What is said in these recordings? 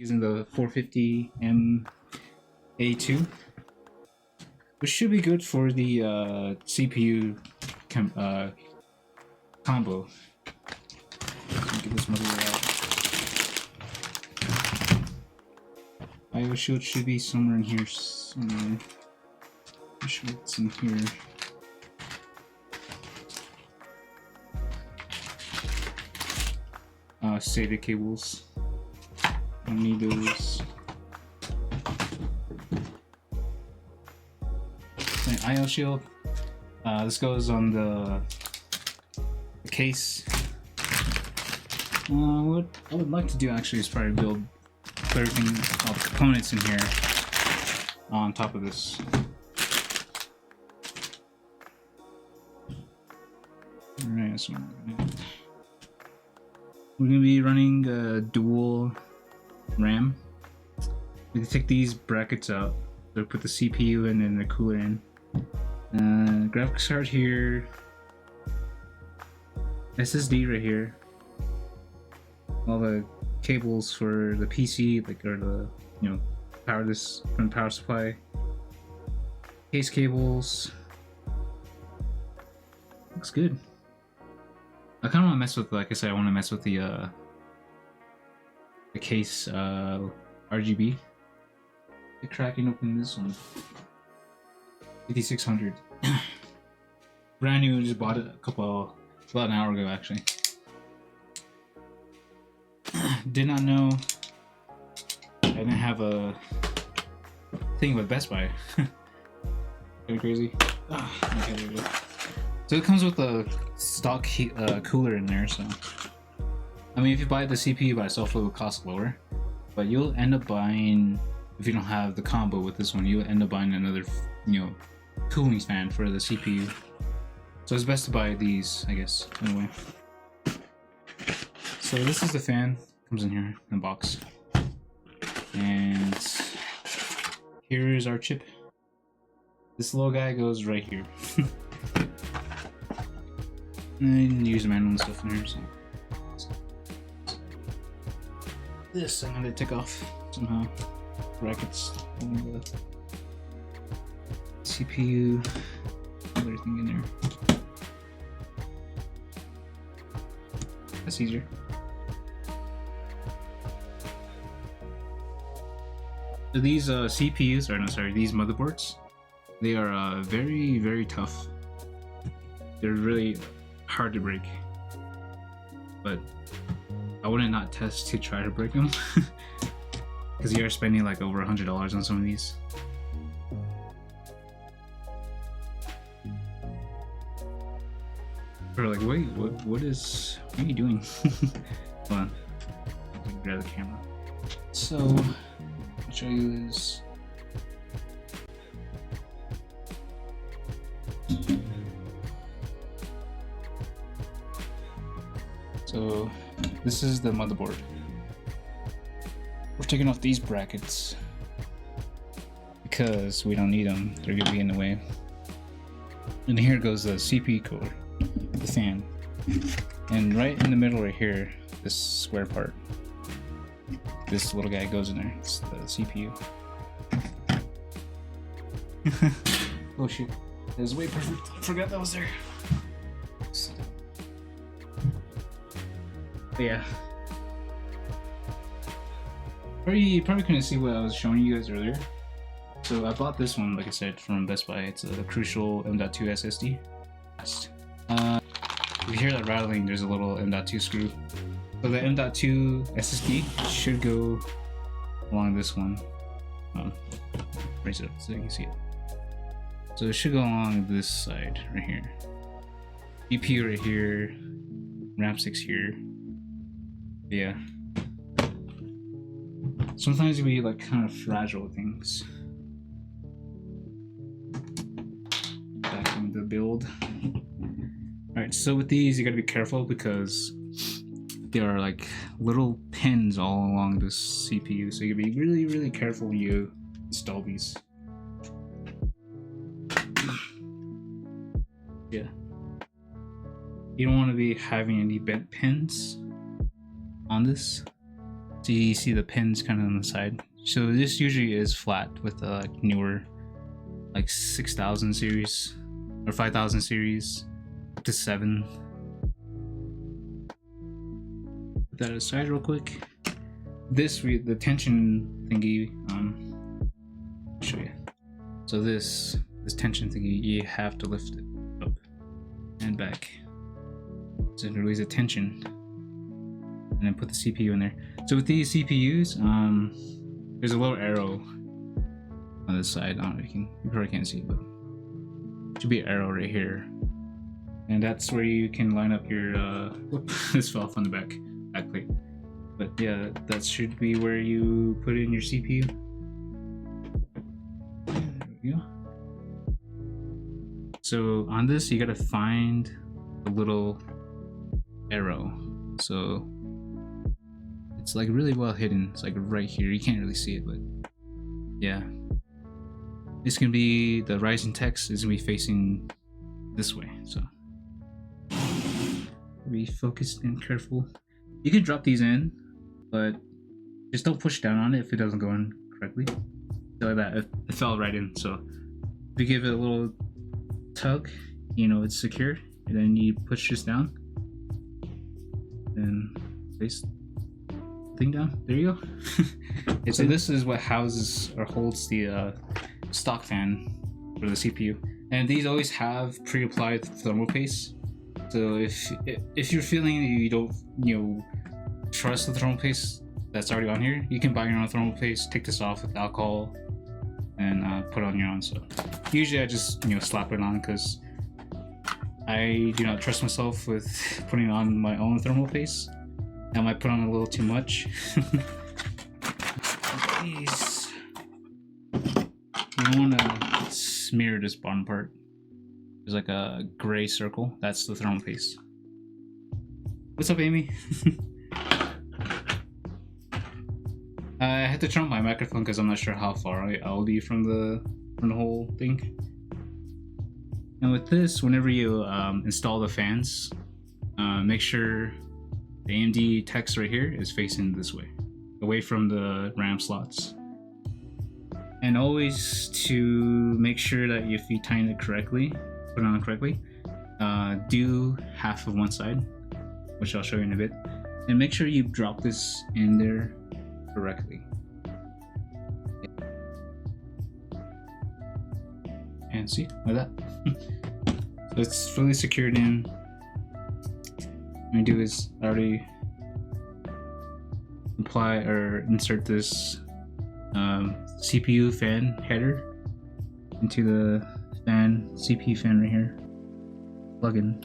using the 450M-A2, which should be good for the CPU combo. Get this motherboard out. IO shield should be somewhere in here. Somewhere. I'm sure it's in here. SATA cables. Don't need those. IO shield. This goes on the case. What I would like to do actually is probably build everything, all the components in here on top of this. Alright, so we're gonna be running a dual RAM. We can take these brackets out. So put the CPU in and the cooler in. Graphics card here. SSD right here. All the cables for the PC, like, or the, power this from the power supply. Case cables. Looks good. I kind of want to mess with, like I said, I want to mess with the case RGB. Cracking open this one. 5600. Brand new. Just bought it about an hour ago, actually. Did not know I didn't have a thing with Best Buy. Kind of crazy. Okay, there we go. So it comes with a stock cooler in there. So I mean, if you buy the CPU by itself, it will cost lower. But you'll end up buying, if you don't have the combo with this one, you'll end up buying another, cooling fan for the CPU. So it's best to buy these, I guess, anyway. So this is the fan. Comes in here in the box. And here is our chip. This little guy goes right here. And I didn't use the manual and stuff in here, so. This I'm gonna take off somehow. Brackets on the CPU, everything in there. That's easier. So these CPUs, or no, sorry, these motherboards, they are very, very tough. They're really hard to break, but I wouldn't not test to try to break them because you are spending like over $100 on some of these. Or like, wait, what are you doing? Hold on, grab the camera. So I'll show you this. So this is the motherboard. We're taking off these brackets because we don't need them. They're gonna be in the way. And here goes the CPU cooler, the fan. And right in the middle right here, this square part, this little guy goes in there. It's the CPU. Oh shoot, that was way perfect. I forgot that was there. But yeah. You probably couldn't see what I was showing you guys earlier. So I bought this one, like I said, from Best Buy. It's a Crucial M.2 SSD. If you hear that rattling, there's a little M.2 screw. So the M.2 SSD should go along this one. Raise it up so you can see it. So it should go along this side right here. GPU right here, RAM 6 here. Yeah. Sometimes we like kind of fragile things. Back in the build. Alright, so with these you gotta be careful because there are like little pins all along this CPU, so you gotta be really, really careful when you install these. Yeah. You don't want to be having any bent pins on this. So you see the pins kind of on the side. So this usually is flat with the like newer, like 6000 series or 5000 series up to 7. Put that aside real quick. This the tension thingy. I'll show you. So this tension thingy, you have to lift it up and back to release the tension, and then put the CPU in there. So with these CPUs, there's a little arrow on this side. I don't know, you probably can't see, but there should be an arrow right here, and that's where you can line up your. Whoop, this fell off on the back plate. But yeah, that should be where you put in your CPU. There we go. So on this, you gotta find a little arrow. So it's like really well hidden. It's like right here. You can't really see it, but yeah. It's gonna be the Ryzen text is gonna be facing this way. So be focused and careful. You can drop these in, but just don't push down on it if it doesn't go in correctly. So like that, it fell right in. So if you give it a little tug, you know it's secure, and then you push this down, and place the thing down. There you go. So this is what houses or holds the stock fan for the CPU, and these always have pre-applied thermal paste. So if you're feeling you don't trust the thermal paste that's already on here, you can buy your own thermal paste, take this off with alcohol, and put on your own. So usually I just slap it on because I do not trust myself with putting on my own thermal paste. I might put on a little too much. Please. You want to smear this bottom part. There's like a gray circle. That's the thermal paste. What's up, Amy? I had to turn on my microphone because I'm not sure how far I'll be from the whole thing. And with this, whenever you install the fans, make sure the AMD text right here is facing this way, away from the RAM slots. And always to make sure that if you tighten it correctly, put it on correctly, do half of one side, which I'll show you in a bit, and make sure you drop this in there correctly. And see, like that. So it's fully secured in. What I do is I already apply or insert this CPU fan header into the fan, CPU fan right here. Plug in.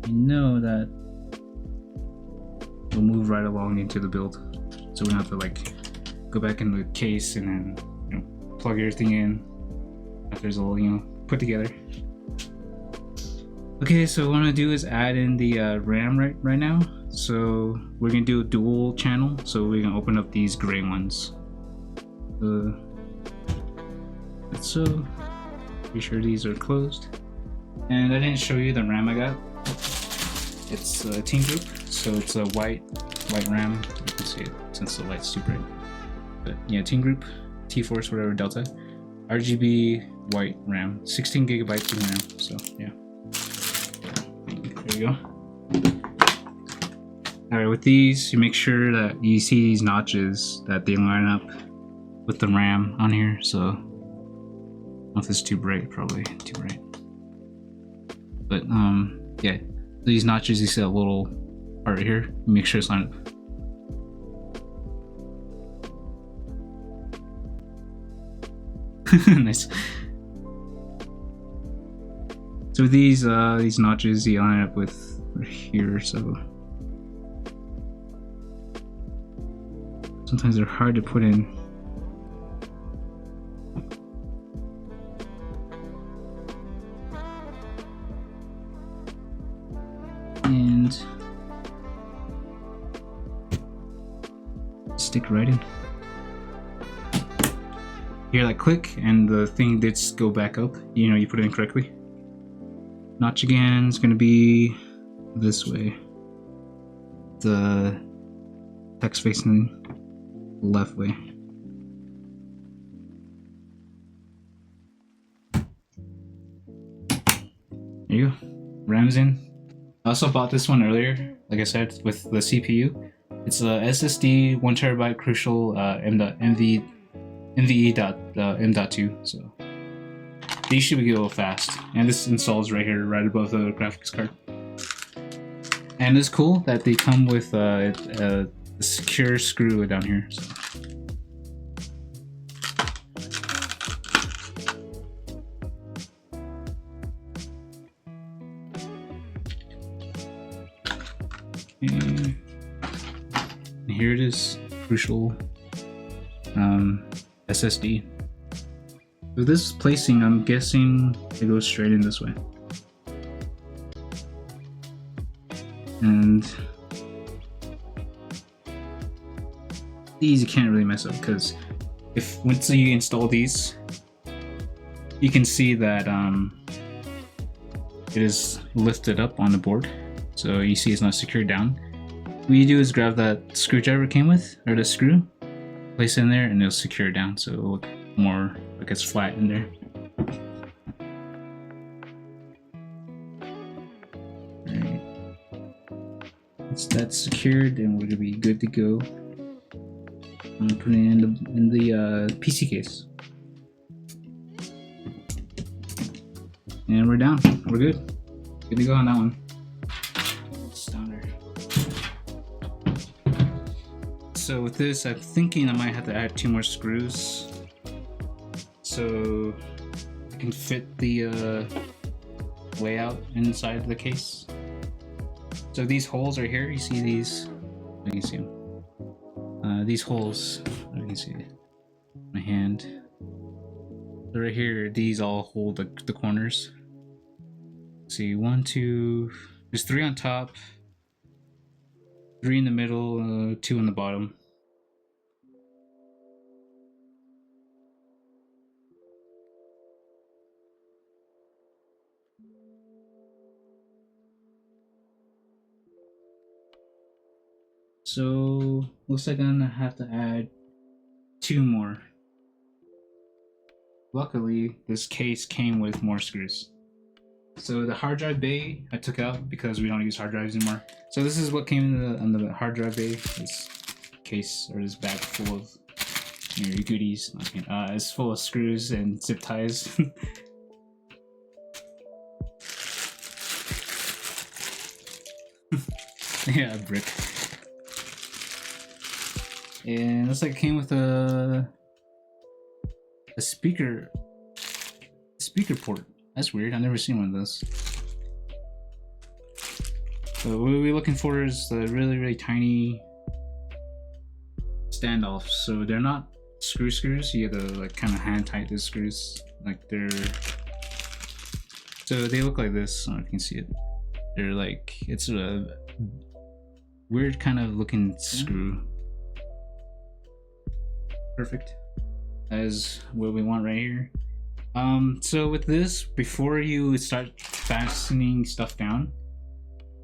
You know that will move right along into the build, so we don't have to like go back in the case and then plug everything in after there's a little put together. Okay, so what I'm gonna do is add in the RAM right now. So we're gonna do a dual channel, so we're gonna open up these gray ones. So be sure these are closed. And I didn't show you the RAM I got. It's a Team Group, so it's a white RAM. You can see it since the light's too bright. But yeah, Team Group, T-Force, whatever, Delta, RGB white RAM, 16 gigabytes of RAM. So yeah, there you go. All right, with these, you make sure that you see these notches, that they line up with the RAM on here. So I don't know if it's too bright, probably too bright. But yeah, these notches, you see that little part right here, make sure it's lined up. Nice. So these notches you line up with right here, so sometimes they're hard to put in. And stick right in. You hear that click, and the thing did go back up. You put it in correctly. Notch again is going to be this way. the text facing the left way. There you go. RAM's in. I also bought this one earlier, like I said, with the CPU. It's a SSD 1TB Crucial NVE.M.2, so these should be a little fast. And this installs right here, right above the graphics card. And it's cool that they come with a secure screw down here. So. And here it is, Crucial SSD. With this placing, I'm guessing it goes straight in this way. And these you can't really mess up, because if once you install these, you can see that it is lifted up on the board. So you see it's not secured down. What you do is grab that screwdriver it came with, or the screw, place it in there, and it'll secure down so it'll look more like it's flat in there. Alright. Once that's secured, then we're gonna be good to go. I'm gonna put it in the PC case. And we're down. We're good. Good to go on that one. So with this, I'm thinking I might have to add 2 more screws so I can fit the layout inside the case. So these holes are here. You see these? You can see them. These holes. You can see my hand. So right here, these all hold the corners. See, 1, 2. There's 3 on top. 3 in the middle, 2 in the bottom. So looks like I'm gonna have to add 2 more. Luckily, this case came with more screws. So the hard drive bay I took out because we don't use hard drives anymore. So this is what came in the hard drive bay. This case, or this bag full of your goodies. It's full of screws and zip ties. Yeah, a brick. And looks like it came with a speaker port. That's weird. I've never seen one of those. So what we're looking for is the really tiny standoffs. So they're not screws. You have to like kind of hand tight the screws. Like they're. So they look like this. I don't know if you can see it. They're like, it's a weird kind of looking screw. Perfect. That is what we want right here. So with this, before you start fastening stuff down,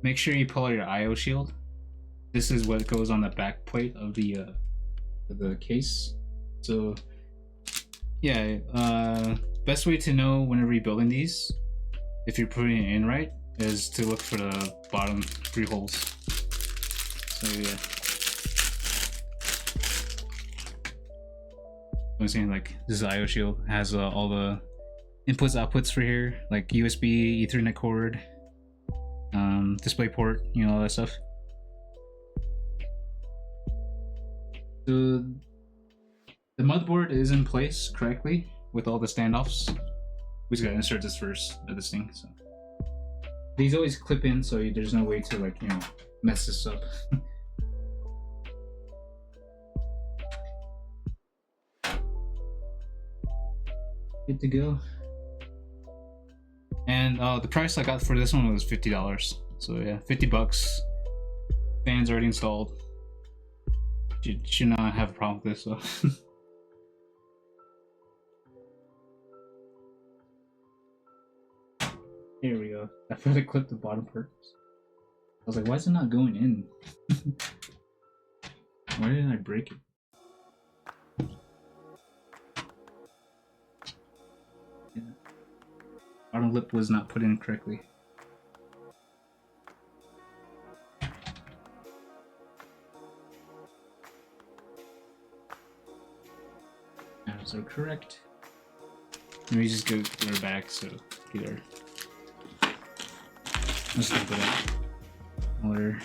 make sure you pull out your IO shield. This is what goes on the back plate of the case. So yeah, best way to know whenever you're building these, if you're putting it in right, is to look for the bottom 3 holes. So yeah. I'm saying, like, this IO shield has all the inputs, outputs for here, like USB, Ethernet cord, display port, you know, all that stuff. So the motherboard is in place correctly with all the standoffs. We just gotta insert this first of this thing. So these always clip in, so there's no way to, like, you know, mess this up. Good to go. And the price I got for this one was $50. So yeah, $50. Fans already installed. Should not have a problem with this. So. Here we go. I forgot to clip the bottom part. was like, why is it not going in? Why didn't I break it? Yeah. Bottom lip was not put in correctly. Arrows are correct. Let me just go back so either. Let's look it up. Order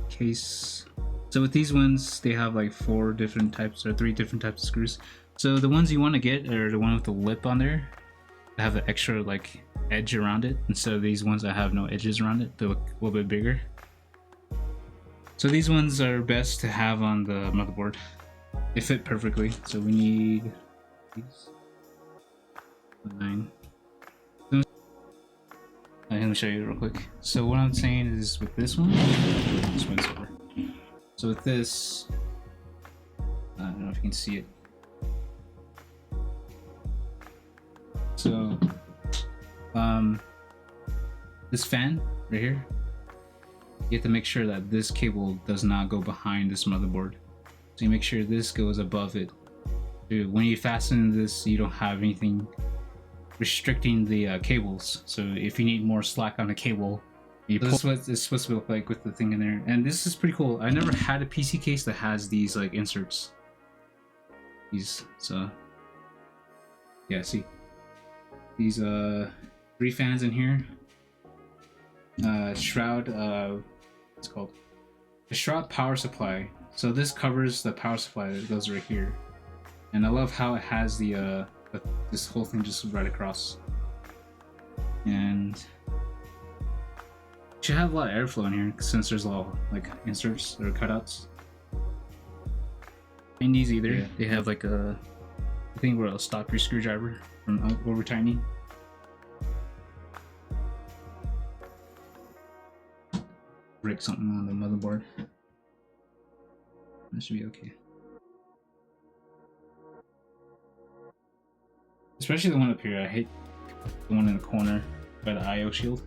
case. So with these ones, they have like 4 different types or 3 different types of screws. So the ones you want to get are the one with the lip on there. They have an extra like edge around it, instead of these ones that have no edges around it. They look a little bit bigger. So these ones are best to have on the motherboard. They fit perfectly. So we need these. 9. Let me show you real quick. So what I'm saying is with this one's over. So with this, I don't know if you can see it. So, this fan right here, you have to make sure that this cable does not go behind this motherboard. So you make sure this goes above it. So when you fasten this, you don't have anything restricting the cables. So if you need more slack on the cable, you pull. This is what it's supposed to look like with the thing in there. And this is pretty cool. I never had a PC case that has these like inserts. These, so yeah, see these 3 fans in here. Shroud, what's it called? The Shroud power supply. So this covers the power supply that goes right here. And I love how it has the this whole thing just right across. And it should have a lot of airflow in here since there's a lot of like inserts or cutouts. In these either, yeah. They have like a thing where it'll stop your screwdriver from over tightening. Break something on the motherboard. That should be okay. Especially the one up here. I hate the one in the corner by the IO shield.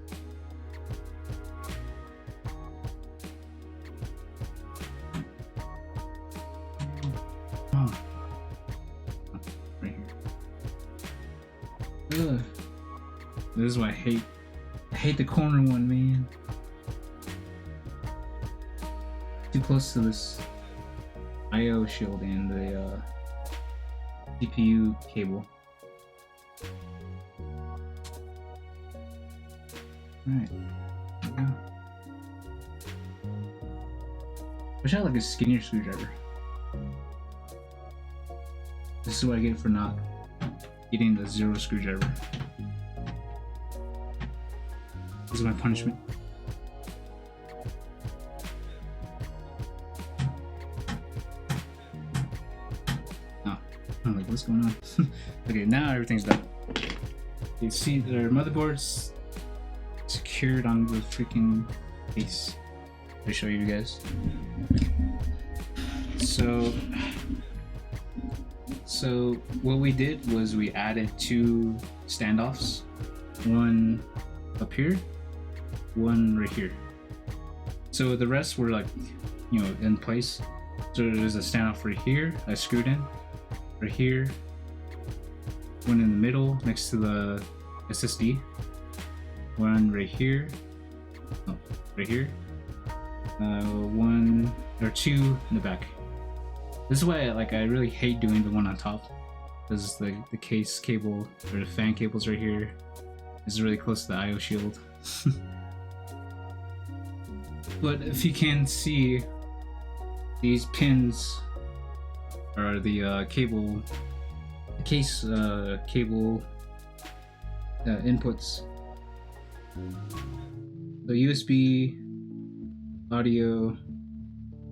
Oh. Right here. Ugh. This is why I hate the corner one, man. Too close to this IO shield and the CPU cable. Alright. Wish I had like a skinnier screwdriver. This is what I get for not getting the 0 screwdriver. This is my punishment. Oh, I'm like, what's going on? Okay, now everything's done. You see their motherboards secured on the freaking case. Let me show you guys. So what we did was we added 2 standoffs, one up here, one right here. So the rest were like, you know, in place. So there's a standoff right here, I screwed in, right here, one in the middle next to the SSD, one right here, oh, right here, one or 2 in the back. This is why I really hate doing the one on top, because the case cable or the fan cables right here is really close to the IO shield. But if you can see, these pins are the cable, case cable inputs. The USB, audio,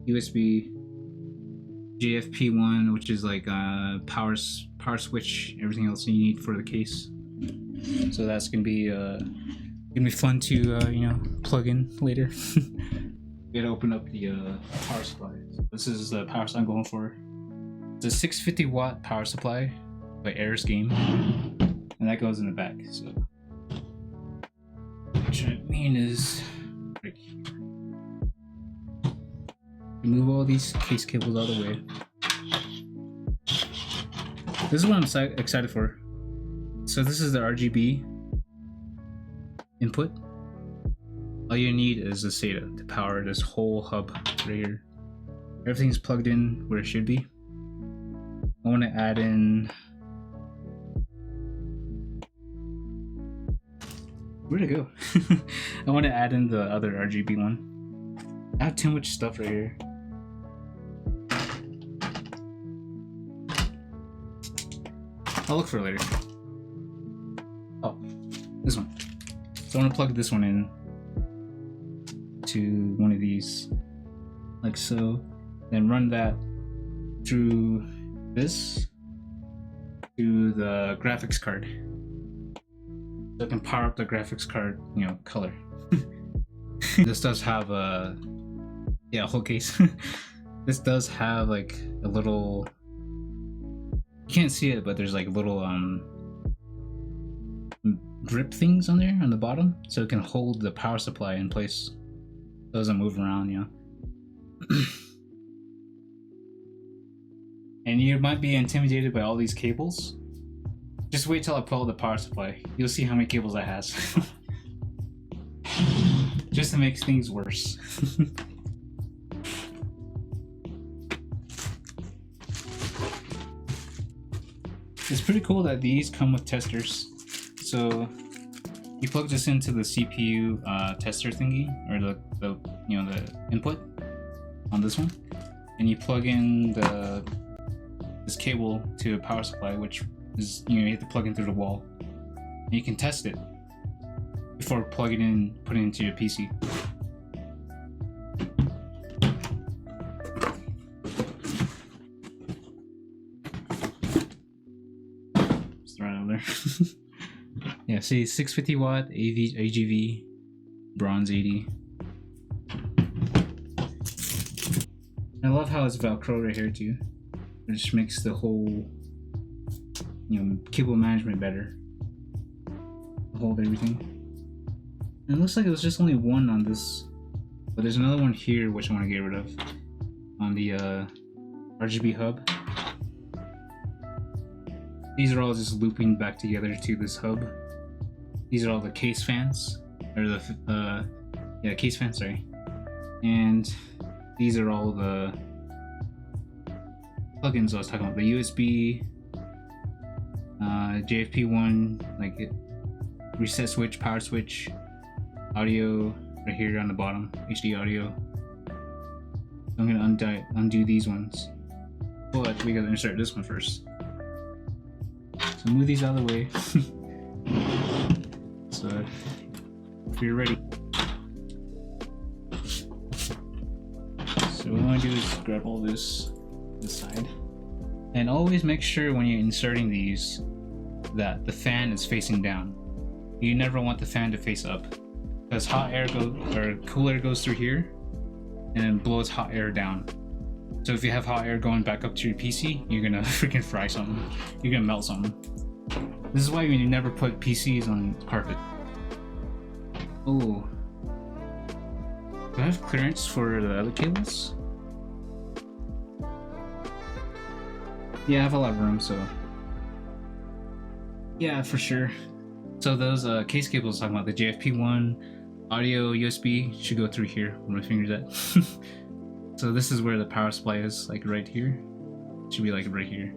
USB, JFP1, which is like power switch, everything else you need for the case. So that's gonna be fun to you know, plug in later. We gotta open up the power supply. This is the power supply I'm going for. It's a 650 watt power supply by Air's Game, and that goes in the back. So which I mean is right here. Move all these case cables out of the way. This is what I'm excited for. So this is the RGB input. All you need is the SATA to power this whole hub right here. Everything's plugged in where it should be. I want to add in... Where'd it go? I want to add in the other RGB one. I have too much stuff right here. I'll look for it later. Oh, this one. So I want to plug this one in to one of these, like so. Then run that through this to the graphics card. So I can power up the graphics card, you know, color. This does have a whole case. This does have like a little, you can't see it, but there's like little grip things on there on the bottom, so it can hold the power supply in place. It doesn't move around, you know. And you might be intimidated by all these cables. Just wait till I pull the power supply. You'll see how many cables that has. Just to make things worse. It's pretty cool that these come with testers. So you plug this into the CPU tester thingy, or the you know, the input on this one, and you plug in this cable to a power supply, which is, you know, you have to plug in through the wall. And you can test it before plugging in, putting it into your PC. Just throw it over there. Yeah, see, 650 watt AGV, bronze 80. I love how it's Velcro right here too. It just makes the whole, you know, cable management better. Hold everything. And it looks like it was just only one on this, but there's another one here which I want to get rid of on the RGB hub. These are all just looping back together to this hub. These are all the case fans, or the case fans, sorry. And these are all the plugins I was talking about. The USB, JFP1, like it, reset switch, power switch, audio right here on the bottom, HD audio. I'm gonna undo these ones, but we gotta insert this one first. So move these out of the way. So if you're ready. So what I want to do is grab all this side, and always make sure when you're inserting these that the fan is facing down. You never want the fan to face up, because hot air cool air goes through here and then blows hot air down. So if you have hot air going back up to your PC, you're gonna freaking fry something. You're gonna melt something. This is why you never put PCs on carpet. Oh, do I have clearance for the other cables? Yeah, I have a lot of room, so yeah, for sure. So those case cables talking about, the JFP1, audio, USB, should go through here where my finger's at. So this is where the power supply is, like right here. It should be like right here.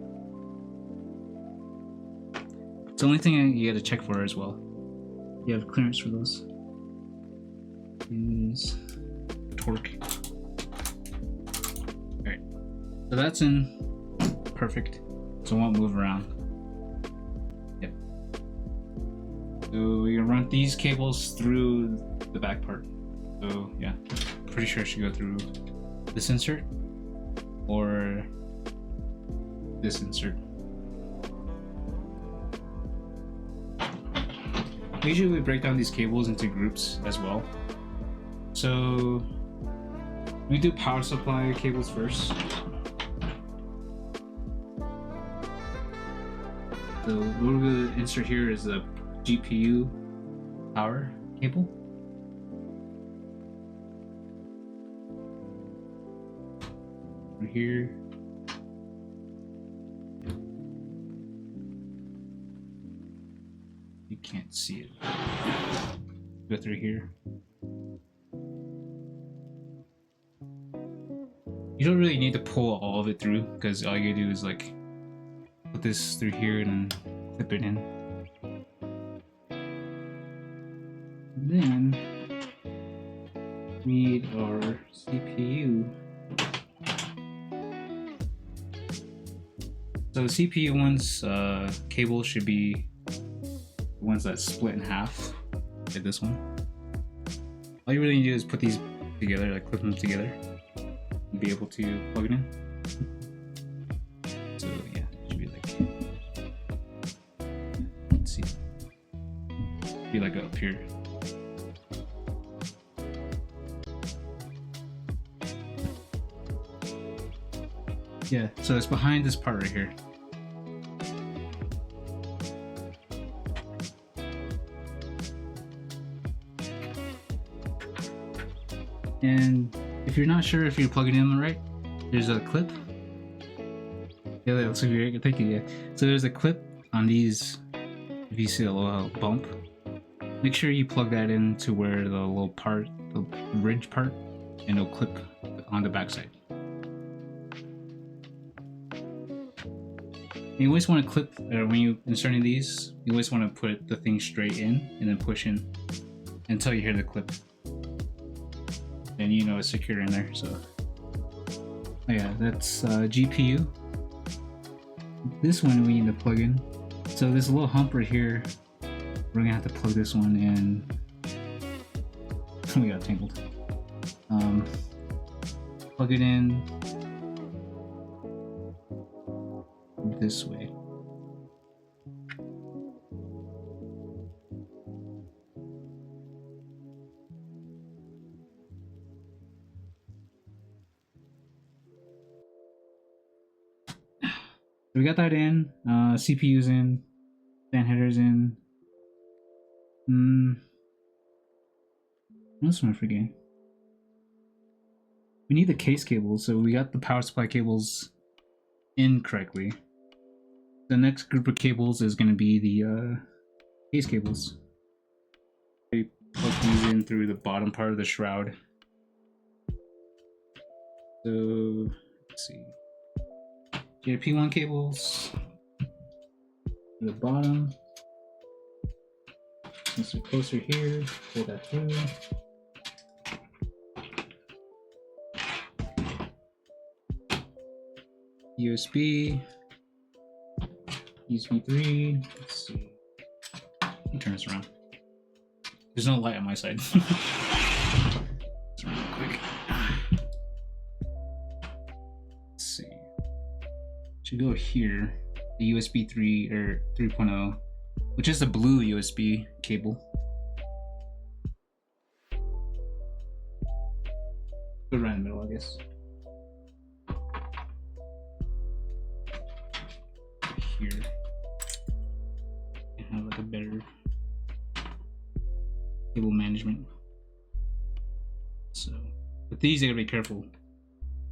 It's the only thing you gotta check for as well. You have clearance for those. Is torque. Alright, so that's in. Perfect. So it won't move around. Yep. So we're gonna run these cables through the back part. So yeah, pretty sure it should go through this insert or this insert. Usually we break down these cables into groups as well. So we do power supply cables first. So what we're going to insert here is the GPU power cable. here. You can't see it. Go through here. You don't really need to pull all of it through because all you do is like put this through here and then clip it in. Then we need our CPU. So the CPU one's cable should be the ones that split in half, like this one. All you really need to do is put these together, like clip them together, and be able to plug it in. So yeah, it should be like, let's see, be like up here. Yeah, so it's behind this part right here. And if you're not sure if you're plugging it in right, there's a clip. Yeah, that looks great. Thank you. Yeah. So there's a clip on these. If you see a little bump, make sure you plug that into where the little part, the ridge part, and it'll clip on the backside. You always want to clip, when you inserting these, you always want to put the thing straight in and then push in until you hear the clip. And you know it's secure in there, so. Oh yeah, that's GPU. This one we need to plug in. So this little hump right here, we're gonna have to plug this one in. We got tangled. Plug it in this way. We got that in, CPU's in, fan headers in. What else am I forgetting? We need the case cables, so we got the power supply cables in correctly. The next group of cables is going to be the case cables. We plug these in through the bottom part of the shroud. So, let's see. JP1 cables to the bottom. Let's get closer here, pull that through. USB 3. Let's see. Let me turn this around. There's no light on my side. Let's run real quick. Let's see. Should go here. The USB 3 or 3.0, which is the blue USB cable. Go right in the middle, I guess. Here and have like a better cable management. So with these you gotta be careful.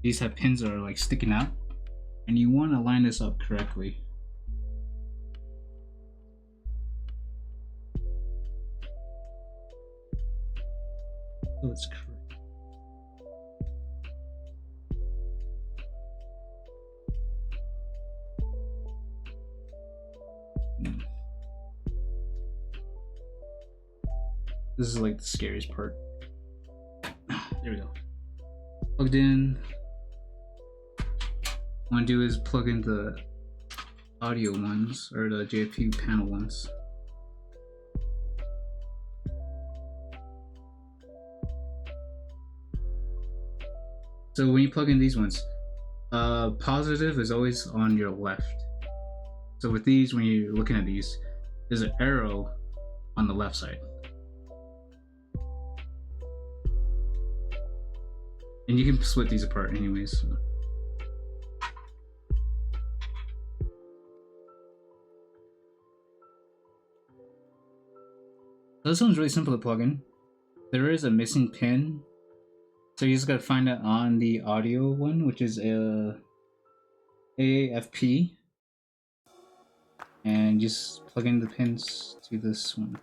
These have pins that are like sticking out and you want to line this up correctly. So it's correct. This is like the scariest part. There we go. Plugged in. What I want to do is plug in the audio ones, or the JPU panel ones. So when you plug in these ones, positive is always on your left. So with these, when you're looking at these, there's an arrow on the left side. And you can split these apart anyways. So. This one's really simple to plug in. There is a missing pin So you just gotta find it on the audio one, which is a AAFP, and just plug in the pins to this one.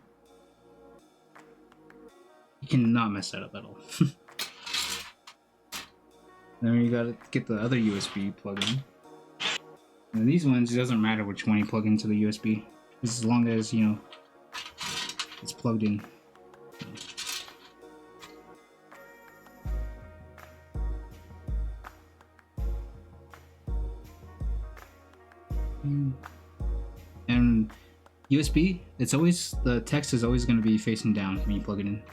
You cannot mess that up at all. Then you gotta get the other USB plug in. And these ones, it doesn't matter which one you plug into the USB, as long as, you know, it's plugged in. And USB, it's always, the text is always going to be facing down when you plug it in.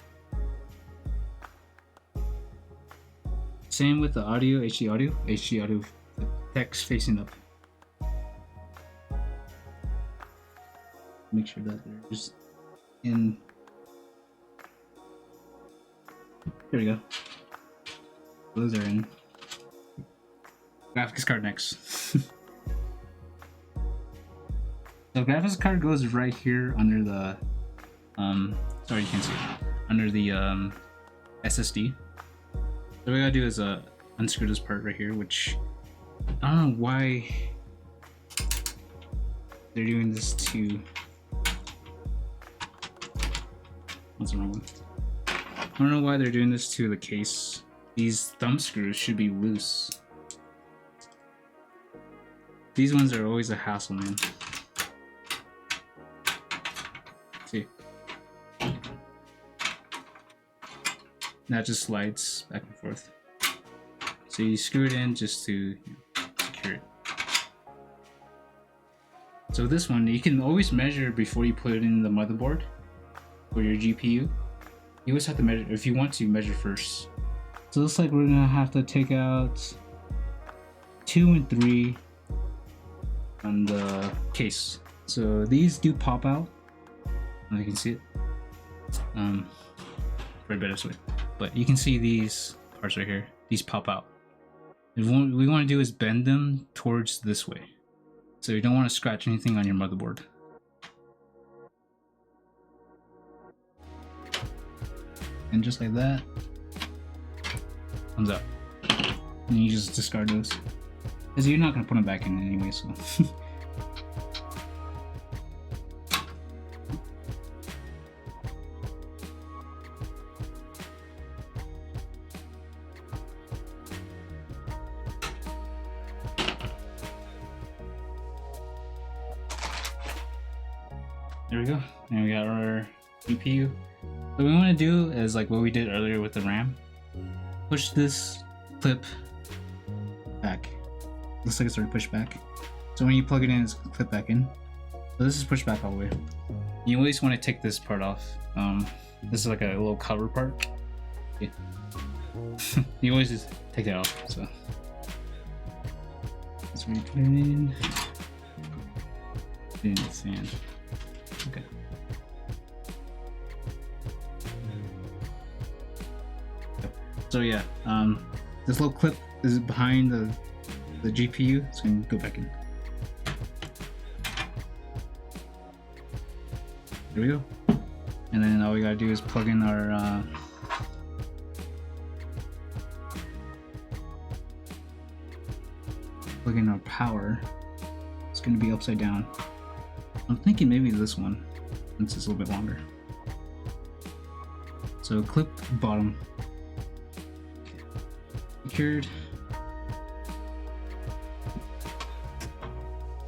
Same with the audio, HD audio, the text facing up. Make sure that there's in. There we go. Those are in. Graphics card next. So graphics card goes right here under the sorry, you can't see it. Under the SSD. So what we gotta do is unscrew this part right here, which I don't know why they're doing this to. What's the wrong one? I don't know why they're doing this to the case. These thumb screws should be loose. These ones are always a hassle, man. See? That just slides back and forth. So you screw it in just to secure it. So this one, you can always measure before you put it in the motherboard or your GPU. You always have to measure, if you want to, measure first. So it looks like we're gonna have to take out 2 and 3 on the case. So these do pop out. You can see it. For a better way. But you can see these parts right here. These pop out. And what we want to do is bend them towards this way. So you don't want to scratch anything on your motherboard. And just like that, comes out. And you just discard those. Because you're not going to put them back in anyway, so. There we go. And we got our GPU. What we want to do is like what we did earlier with the RAM. Push this clip back. Looks like it's already pushed back. So when you plug it in, it's clip back in. So this is pushed back all the way. You always want to take this part off. This is like a little cover part. Yeah. You always just take that off. So that's where you put it in. Put it in the sand. Okay. So yeah, this little clip is behind the GPU, so we can go back in. There we go. And then all we gotta do is plug in our power. It's gonna be upside down. I'm thinking maybe this one, since it's a little bit longer. So clip bottom. Secured.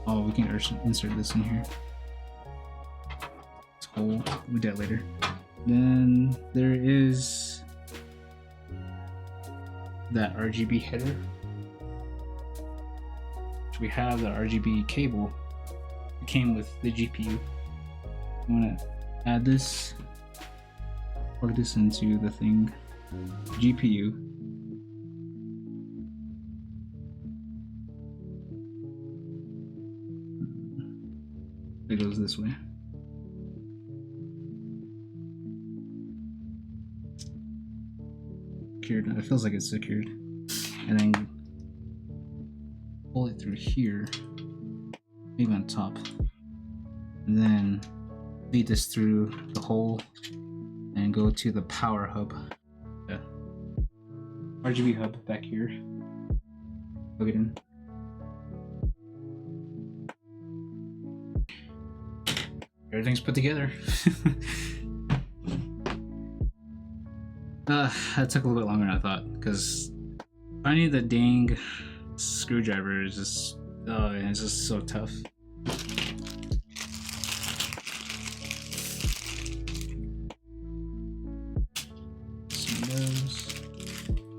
Oh, we can insert this in here. It's whole. We'll do that later. Then there is that RGB header. We have the RGB cable. It came with the GPU. I'm gonna add this, plug this into the thing, GPU. It goes this way. Secured. It feels like it's secured. And then pull it through here, maybe on top, and then feed this through the hole and go to the power hub. Yeah. RGB hub back here. Plug it in. Everything's put together. That took a little bit longer than I thought, because finding the dang screwdriver is just, oh, it's just so tough.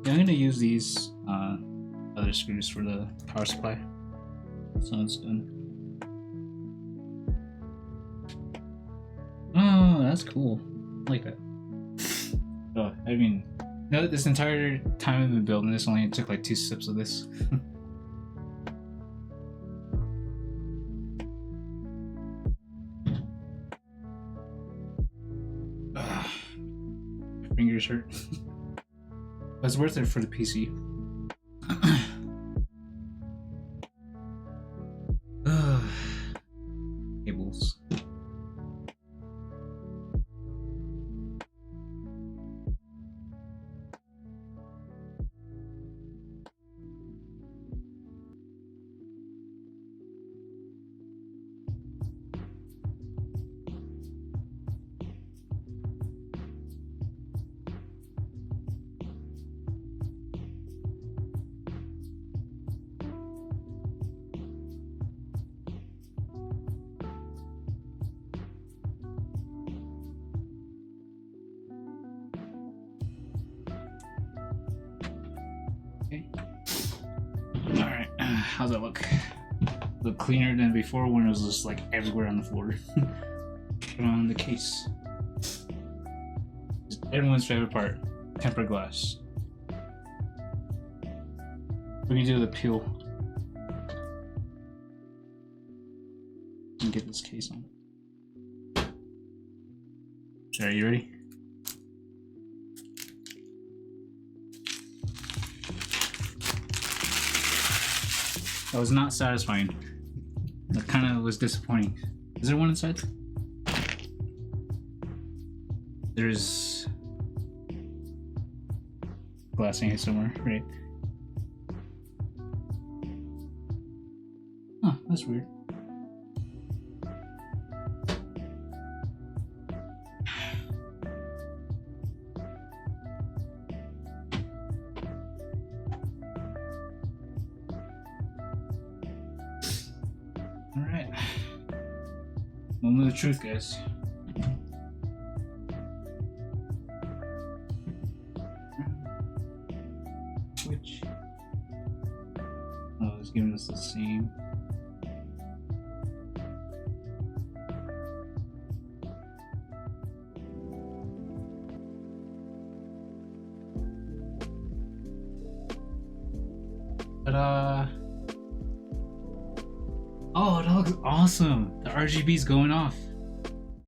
Yeah, I'm gonna use these other screws for the power supply. So it's done. Oh, that's cool. I like that. Oh, I mean, no, this entire time I've been building this, only took like 2 sips of this. My fingers hurt. But it's worth it for the PC. Cables. Okay. Alright, how's that look? Look cleaner than before when it was just like everywhere on the floor. Put on the case. Everyone's favorite part, tempered glass. We can do the peel. And get this case on. Alright, you ready? That was not satisfying. That kind of was disappointing. Is there one inside? There's glass in here somewhere, right? Huh, that's weird. Alright. Moment of the truth, guys. Switch. Oh, it's giving us the same. Ta-da! Oh, that looks awesome! The RGB's going off.